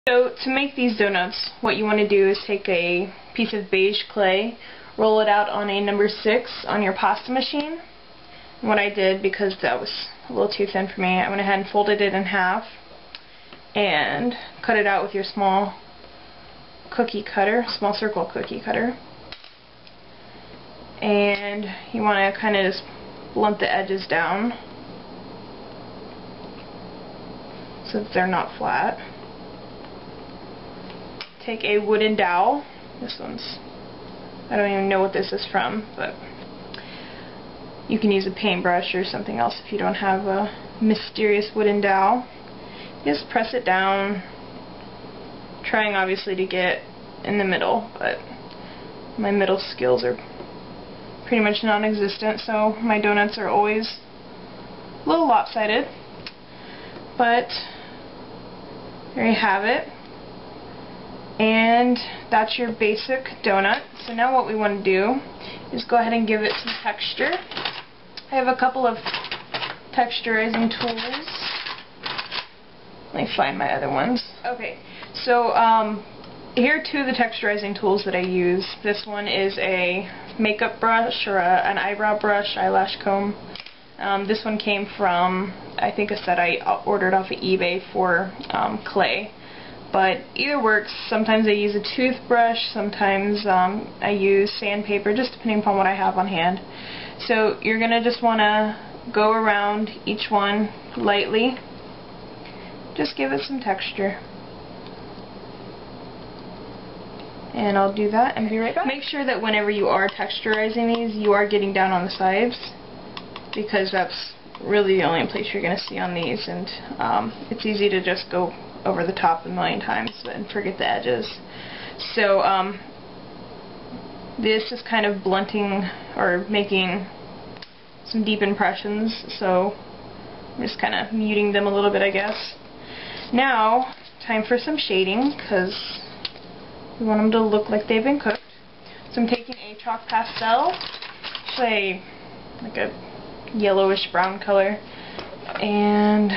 So to make these donuts, what you want to do is take a piece of beige clay, roll it out on a number 6 on your pasta machine. And what I did, because that was a little too thin for me, I went ahead and folded it in half and cut it out with your small cookie cutter, small circle cookie cutter. And you want to kind of just blunt the edges down so that they're not flat. Take a wooden dowel. This one's, I don't even know what this is from, but you can use a paintbrush or something else if you don't have a mysterious wooden dowel. Just press it down, trying obviously to get in the middle, but my middle skills are pretty much non-existent, so my donuts are always a little lopsided. But there you have it. And that's your basic donut. So now what we want to do is go ahead and give it some texture. I have a couple of texturizing tools. Let me find my other ones. Okay, so here are two of the texturizing tools that I use. This one is a makeup brush or an eyebrow brush, eyelash comb. This one came from, I think, a set I ordered off of eBay for clay. But either works. Sometimes I use a toothbrush, sometimes I use sandpaper, just depending upon what I have on hand. So you're going to just want to go around each one lightly. Just give it some texture. And I'll do that and be right back. Make sure that whenever you are texturizing these, you are getting down on the sides, because that's really the only place you're going to see on these, and it's easy to just go over the top a million times and forget the edges. So this is kind of blunting or making some deep impressions, so I'm just kind of muting them a little bit, I guess. Now, time for some shading, because we want them to look like they've been cooked. So I'm taking a chalk pastel, actually like a yellowish brown color, and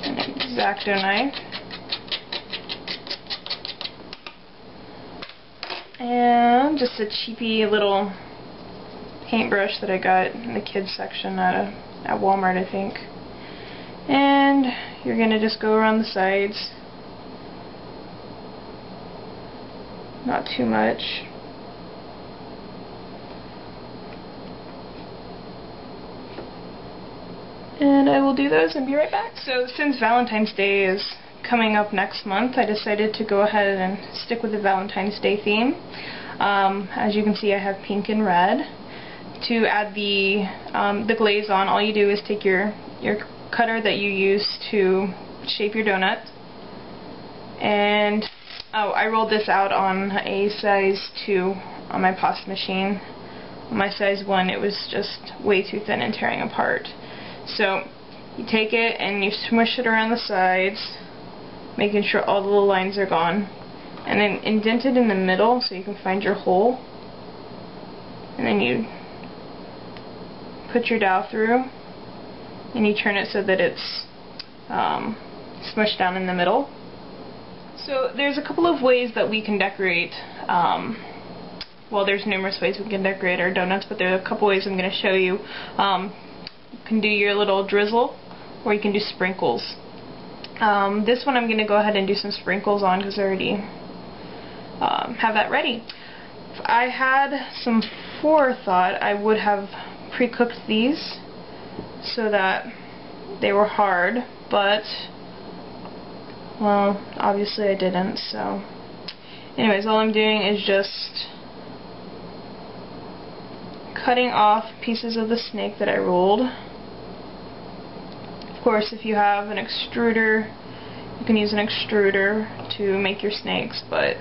an X-Acto knife, and just a cheapy little paintbrush that I got in the kids section at Walmart, I think. And you're going to just go around the sides, not too much. And I will do those and be right back. So since Valentine's Day is coming up next month, I decided to go ahead and stick with the Valentine's Day theme. As you can see, I have pink and red. To add the glaze on, all you do is take your cutter that you use to shape your donut, and I rolled this out on a size 2 on my pasta machine. On my size 1, it was just way too thin and tearing apart. So you take it and you smush it around the sides, making sure all the little lines are gone, and then indent it in the middle so you can find your hole, and then you put your dowel through and you turn it so that it's smushed down in the middle. So there's a couple of ways that we can decorate, well, there's numerous ways we can decorate our donuts, but there are a couple ways I'm going to show you. You can do your little drizzle, or you can do sprinkles. This one I'm going to go ahead and do some sprinkles on because I already have that ready. If I had some forethought, I would have pre-cooked these so that they were hard, but, well, obviously I didn't, so anyways, all I'm doing is just cutting off pieces of the snake that I rolled. Of course, if you have an extruder, you can use an extruder to make your snakes, but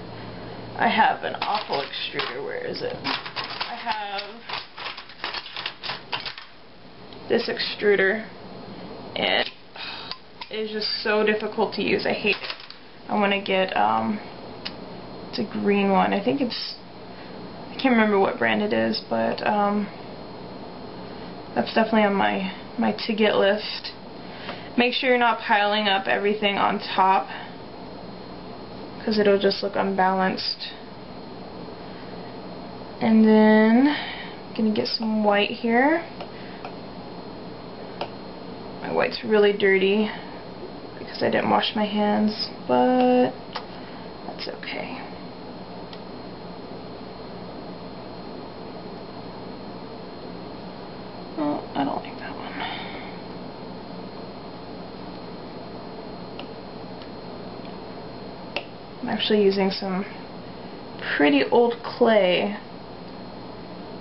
I have an awful extruder. Where is it? I have this extruder, and it is just so difficult to use. I hate it. I want to get, it's a green one. I think it's, I can't remember what brand it is, but that's definitely on my to-get list. Make sure you're not piling up everything on top because it'll just look unbalanced. And then I'm going to get some white here. My white's really dirty because I didn't wash my hands, but that's okay. Oh, I don't like that one. I'm actually using some pretty old clay.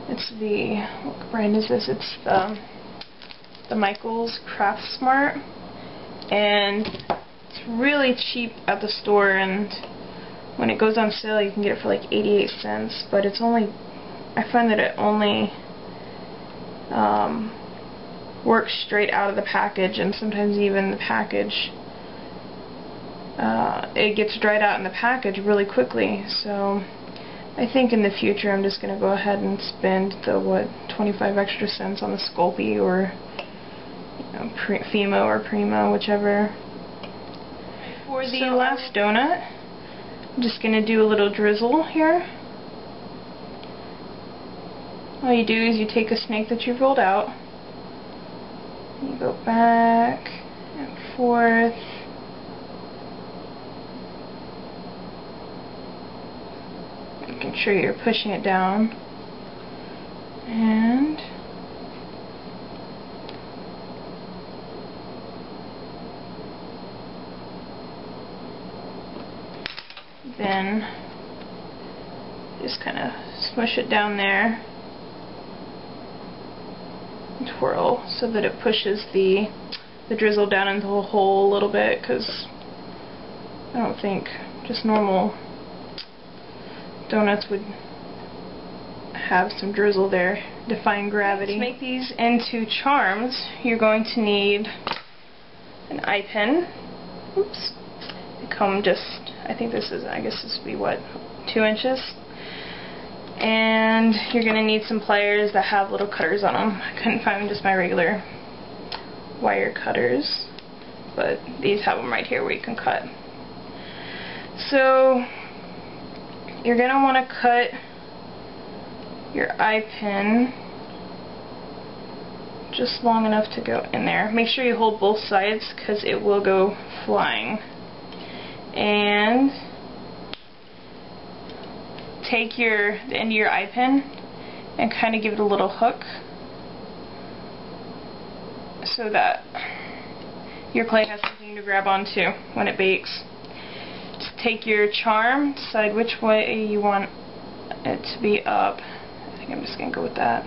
It's the, what brand is this? It's the Michaels Craft Smart, and it's really cheap at the store, and when it goes on sale you can get it for like 88 cents, but it's only, I find that it only works straight out of the package, and sometimes even the package, it gets dried out in the package really quickly. So I think in the future I'm just going to go ahead and spend the 25 extra cents on the Sculpey, or Fimo or Primo, whichever. For the last donut, I'm just going to do a little drizzle here. All you do is you take a snake that you've rolled out, you go back and forth, making sure you're pushing it down, and then just kind of smush it down there, twirl so that it pushes the drizzle down into the hole a little bit, because I don't think just normal donuts would have some drizzle there, defying gravity. To make these into charms, you're going to need an eye pen. Oops. They come just, I think this is, I guess this would be what, 2 inches? And you're going to need some pliers that have little cutters on them. I couldn't find just my regular wire cutters, but these have them right here where you can cut. So you're going to want to cut your eye pin just long enough to go in there. Make sure you hold both sides because it will go flying. And take the end of your eye pin and kind of give it a little hook so that your clay has something to grab onto when it bakes. Just take your charm, decide which way you want it to be up. I think I'm just going to go with that.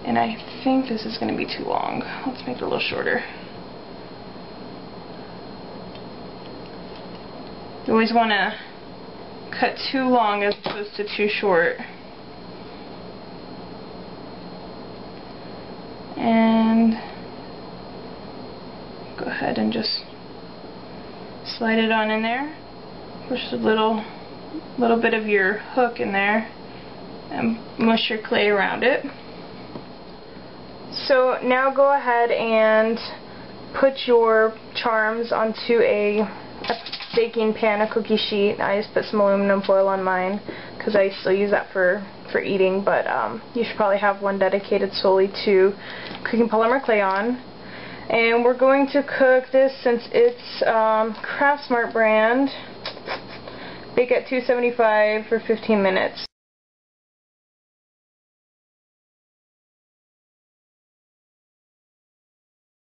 And I think this is going to be too long. Let's make it a little shorter. You always want to cut too long as opposed to too short. And go ahead and just slide it on in there. Push a little bit of your hook in there and mush your clay around it. So now go ahead and put your charms onto a baking pan, a cookie sheet. I just put some aluminum foil on mine because I still use that for eating, but you should probably have one dedicated solely to cooking polymer clay on. And we're going to cook this, since it's Craft Smart brand, bake at 275 for 15 minutes.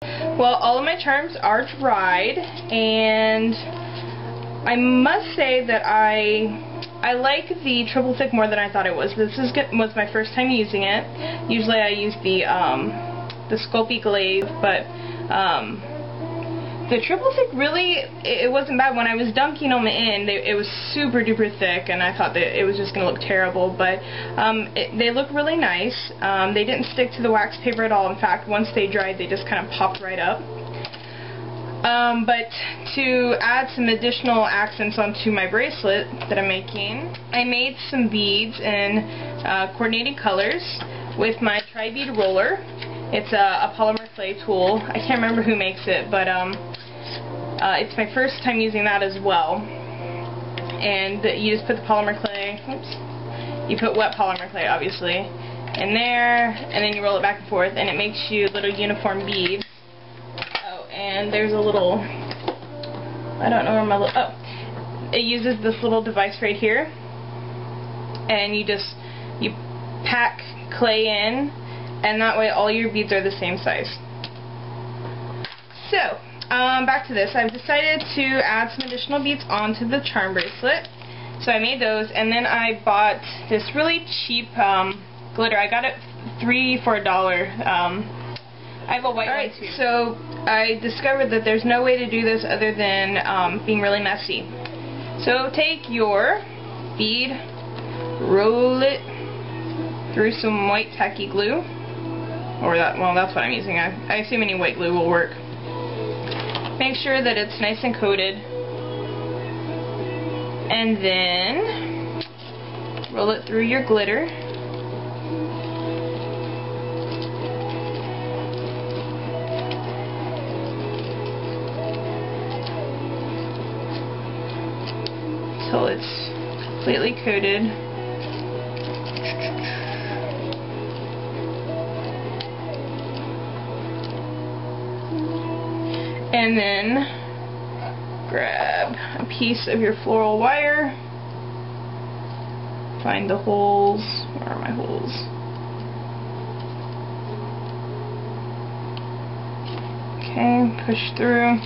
Well, all of my charms are dried, and I must say that I like the triple thick more than I thought it was. This was my first time using it. Usually I use the Sculpey glaze, but the triple thick really, it wasn't bad. When I was dunking them in, it was super duper thick, and I thought that it was just going to look terrible, but they look really nice. They didn't stick to the wax paper at all. In fact, once they dried, they just kind of popped right up. But to add some additional accents onto my bracelet that I'm making, I made some beads in coordinating colors with my tri-bead roller. It's a polymer clay tool. I can't remember who makes it, but it's my first time using that as well. and you just put the polymer clay, oops, you put wet polymer clay obviously in there, and then you roll it back and forth, and it makes you little uniform beads. Oh, and there's a little, I don't know where my little, oh, it uses this little device right here, and you pack clay in, and that way all your beads are the same size. So, back to this. I've decided to add some additional beads onto the charm bracelet. So I made those, and then I bought this really cheap glitter. I got it 3 for $1. I have a white one too. So I discovered that there's no way to do this other than being really messy. So take your bead, roll it through some white tacky glue, or well, that's what I'm using. I assume any white glue will work. Make sure that it's nice and coated, and then roll it through your glitter. Until it's completely coated. And then grab a piece of your floral wire, find the holes. Where are my holes? Okay, push through.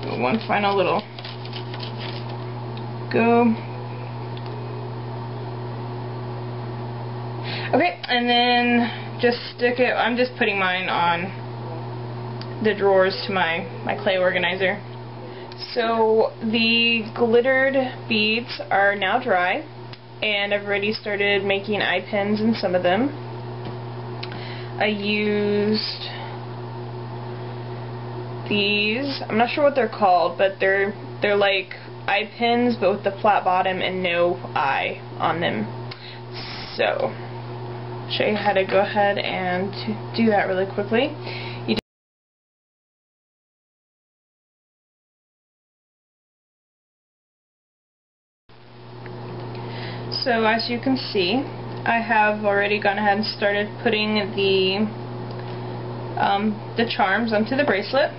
Do one final little go. Okay, and then just stick it. I'm just putting mine on the drawers to my clay organizer. So the glittered beads are now dry, and I've already started making eye pins in some of them. I used these, I'm not sure what they're called, but they're like eye pins but with the flat bottom and no eye on them. So I'll show you how to go ahead and do that really quickly. So as you can see, I have already gone ahead and started putting the charms onto the bracelet.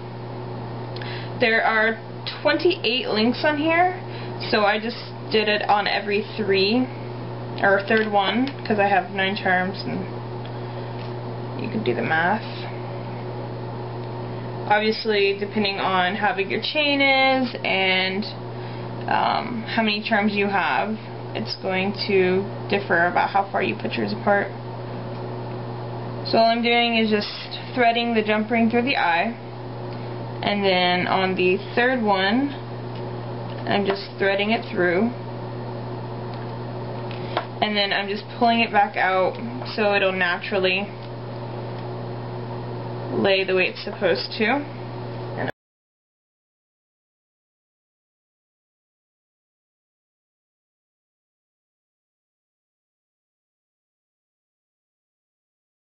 There are 28 links on here, so I just did it on every third one, because I have 9 charms, and you can do the math. Obviously, depending on how big your chain is and how many charms you have, it's going to differ about how far you put yours apart. So all I'm doing is just threading the jump ring through the eye, and then on the third one I'm just threading it through, and then I'm just pulling it back out so it'll naturally lay the way it's supposed to.